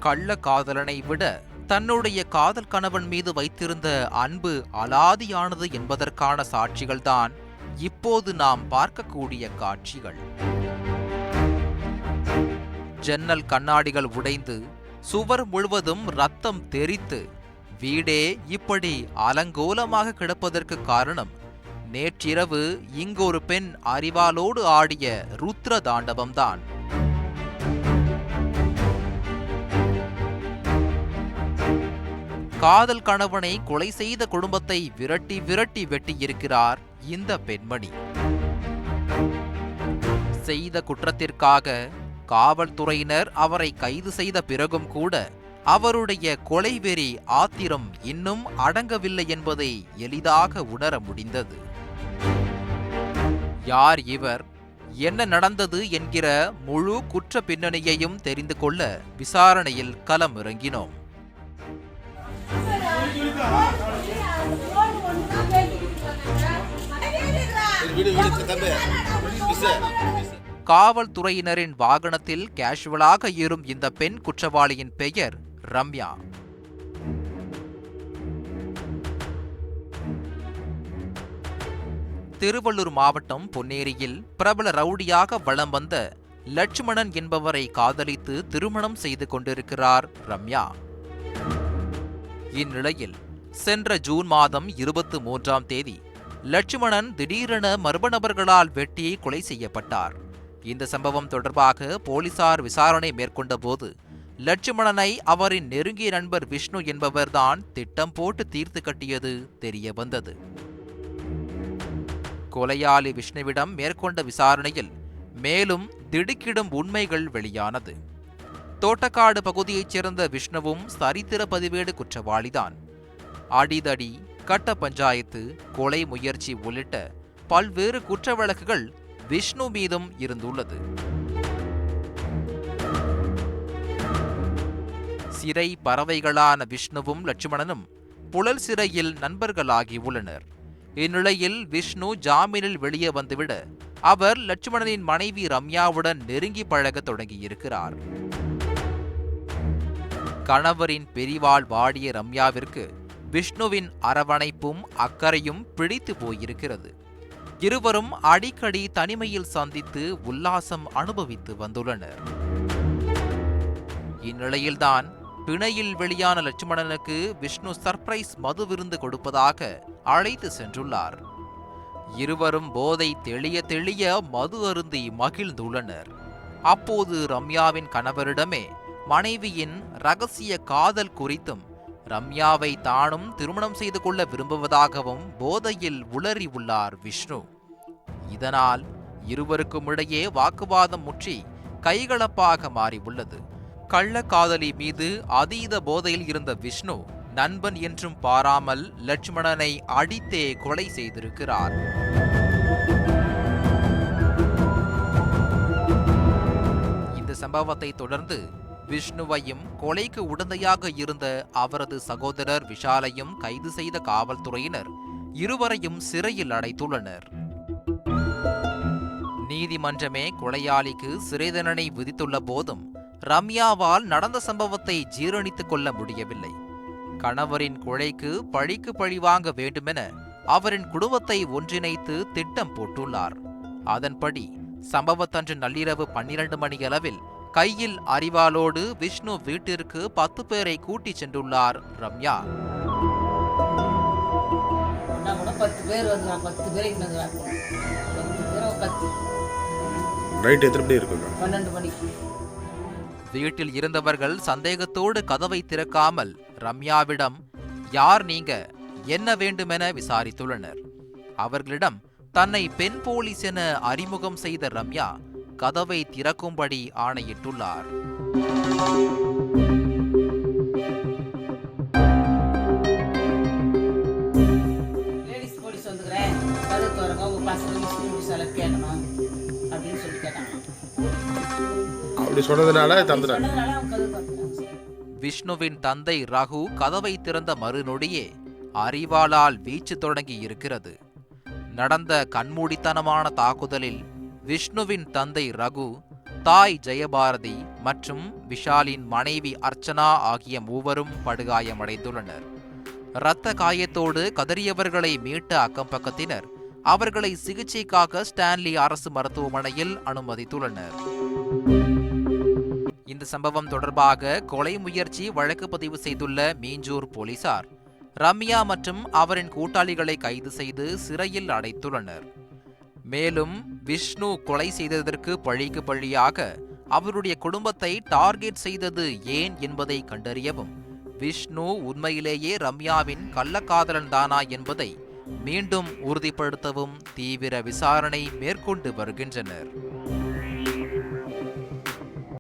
கள்ள காதலனை விட தன்னுடைய காதல் கணவன் மீது வைத்திருந்த அன்பு அலாதியானது என்பதற்கான சாட்சிகள்தான் இப்போது நாம் பார்க்கக்கூடிய காட்சிகள். ஜன்னல் கண்ணாடிகள் உடைந்து சுவர் முழுவதும் ரத்தம் தெறித்து வீடே இப்படி அலங்கோலமாக கிடப்பதற்கு காரணம் நேற்றிரவு இங்கு ஒரு பெண் அரிவாளோடு ஆடிய ருத்ர தாண்டவம்தான். காதல் கணவனை கொலை செய்த குடும்பத்தை விரட்டி விரட்டி வெட்டியிருக்கிறார் இந்த பெண்மணி. செய்த குற்றத்திற்காக காவல்துறையினர் அவரை கைது செய்த பிறகும் கூட அவருடைய கொலைவெறி ஆத்திரம் இன்னும் அடங்கவில்லை என்பதை எளிதாக உணர முடிந்தது. யார் இவர், என்ன நடந்தது என்கிற முழு குற்ற பின்னணியையும் தெரிந்து கொள்ள விசாரணையில் களம் இறங்கினோம். காவல்துறையினரின் வாகனத்தில் கேஷுவலாக ஏறும் இந்த பெண் குற்றவாளியின் பெயர் ரம்யா. திருவள்ளூர் மாவட்டம் பொன்னேரியில் பிரபல ரவுடியாக வலம் வந்த லட்சுமணன் என்பவரை காதலித்து திருமணம் செய்து கொண்டிருக்கிறார் ரம்யா. இந்நிலையில் சென்ற ஜூன் மாதம் 23ஆம் தேதி லட்சுமணன் திடீரென மர்ம நபர்களால் வெட்டி கொலை செய்யப்பட்டார். இந்த சம்பவம் தொடர்பாக போலீசார் விசாரணை மேற்கொண்ட போது லட்சுமணனை அவரின் நெருங்கிய நண்பர் விஷ்ணு என்பவர்தான் திட்டம் போட்டு தீர்த்து கட்டியது தெரிய வந்தது. கொலையாளி விஷ்ணுவிடம் மேற்கொண்ட விசாரணையில் மேலும் திடுக்கிடும் உண்மைகள் வெளியானது. தோட்டக்காடு பகுதியைச் சேர்ந்த விஷ்ணுவும் சரித்திர பதிவேடு குற்றவாளிதான். அடிதடி, கட்ட பஞ்சாயத்து, கொலை முயற்சி உள்ளிட்ட பல்வேறு குற்ற வழக்குகள் விஷ்ணு மீதும் இருந்துள்ளது. சிறை பறவைகளான விஷ்ணுவும் லட்சுமணனும் புழல் சிறையில் நண்பர்களாகி உள்ளனர். இந்நிலையில் விஷ்ணு ஜாமீனில் வெளியே வந்துவிட அவர் லட்சுமணனின் மனைவி ரம்யாவுடன் நெருங்கி பழக தொடங்கியிருக்கிறார். கணவரின் பிரிவால் வாடிய ரம்யாவிற்கு விஷ்ணுவின் அரவணைப்பும் அக்கறையும் பிடித்து போயிருக்கிறது. இருவரும் அடிக்கடி தனிமையில் சந்தித்து உல்லாசம் அனுபவித்து வந்துள்ளனர். இந்நிலையில்தான் பிணையில் வெளியான லட்சுமணனுக்கு விஷ்ணு சர்ப்ரைஸ் மது விருந்து கொடுப்பதாக அழைத்து சென்றுள்ளார். இருவரும் போதை தெளிய தெளிய மது அருந்தி மகிழ்ந்துள்ளனர். அப்போது ரம்யாவின் கணவரிடமே மனைவியின் ரகசிய காதல் குறித்தும் ரம்யாவை தானும் திருமணம் செய்து கொள்ள விரும்புவதாகவும் போதையில் உளறி உள்ளார் விஷ்ணு. இதனால் இருவருக்கும் இடையே வாக்குவாதம் முற்றி கைகலப்பாக மாறியுள்ளது. கள்ள காதலி மீது அதீத போதையில் இருந்த விஷ்ணு நண்பன் என்றும் பாராமல் லட்சுமணனை அடித்தே கொலை செய்திருக்கிறார். இந்த சம்பவத்தை தொடர்ந்து விஷ்ணுவையும் கொலைக்கு உடந்தையாக இருந்த அவரது சகோதரர் விஷாலையும் கைது செய்த காவல்துறையினர் இருவரையும் சிறையில் அடைத்துள்ளனர். நீதிமன்றமே கொலையாளிக்கு சிறை தண்டனை விதித்துள்ள போதும் ரம்யாவால் நடந்த சம்பவத்தை ஜீரணித்துக் கொள்ள முடியவில்லை. கணவரின் கொலைக்கு பழிக்கு பழி வாங்க வேண்டுமென அவரின் குடும்பத்தை ஒன்றிணைத்து திட்டம் போட்டுள்ளார். அதன்படி சம்பவத்தன்று நள்ளிரவு 12 மணியளவில் கையில் அரிவாளோடு விஷ்ணு வீட்டிற்கு 10 பேரை கூட்டிச் சென்றுள்ளார் ரம்யா. வீட்டில் இருந்தவர்கள் சந்தேகத்தோடு கதவை திறக்காமல் ரம்யாவிடம் யார் நீங்க, என்ன வேண்டுமென விசாரித்துள்ளனர். அவர்களிடம் தன்னை பெண் போலீஸ் என அறிமுகம் செய்த ரம்யா கதவை திறக்கும்படி ஆணையிட்டுள்ளார். விஷ்ணுவின் தந்தை ரகு கதவை திறந்த மறுநொடியே அரிவாளால் வீச்சு தொடங்கி இருக்கிறது. நடந்த கண்மூடித்தனமான தாக்குதலில் விஷ்ணுவின் தந்தை ரகு தாய் ஜெயபாரதி மற்றும் விஷாலின் மனைவி அர்ச்சனா ஆகிய மூவரும் படுகாயமடைந்துள்ளனர். இரத்த காயத்தோடு கதறியவர்களை மீட்ட அக்கம்பக்கத்தினர் அவர்களை சிகிச்சைக்காக ஸ்டான்லி அரசு மருத்துவமனையில் அனுமதித்துள்ளனர். இந்த சம்பவம் தொடர்பாக கொலை முயற்சி வழக்கு பதிவு செய்துள்ள மீஞ்சூர் போலீசார் ரம்யா மற்றும் அவரின் கூட்டாளிகளை கைது செய்து சிறையில் அடைத்துள்ளனர். மேலும் விஷ்ணு கொலை செய்ததற்கு பழிக்கு பழியாக அவருடைய குடும்பத்தை டார்கெட் செய்தது ஏன் என்பதை கண்டறியவும், விஷ்ணு உண்மையிலேயே ரம்யாவின் கள்ளக்காதலன் தானா என்பதை மீண்டும் உறுதிப்படுத்தவும் தீவிர விசாரணை மேற்கொண்டு வருகின்றனர்.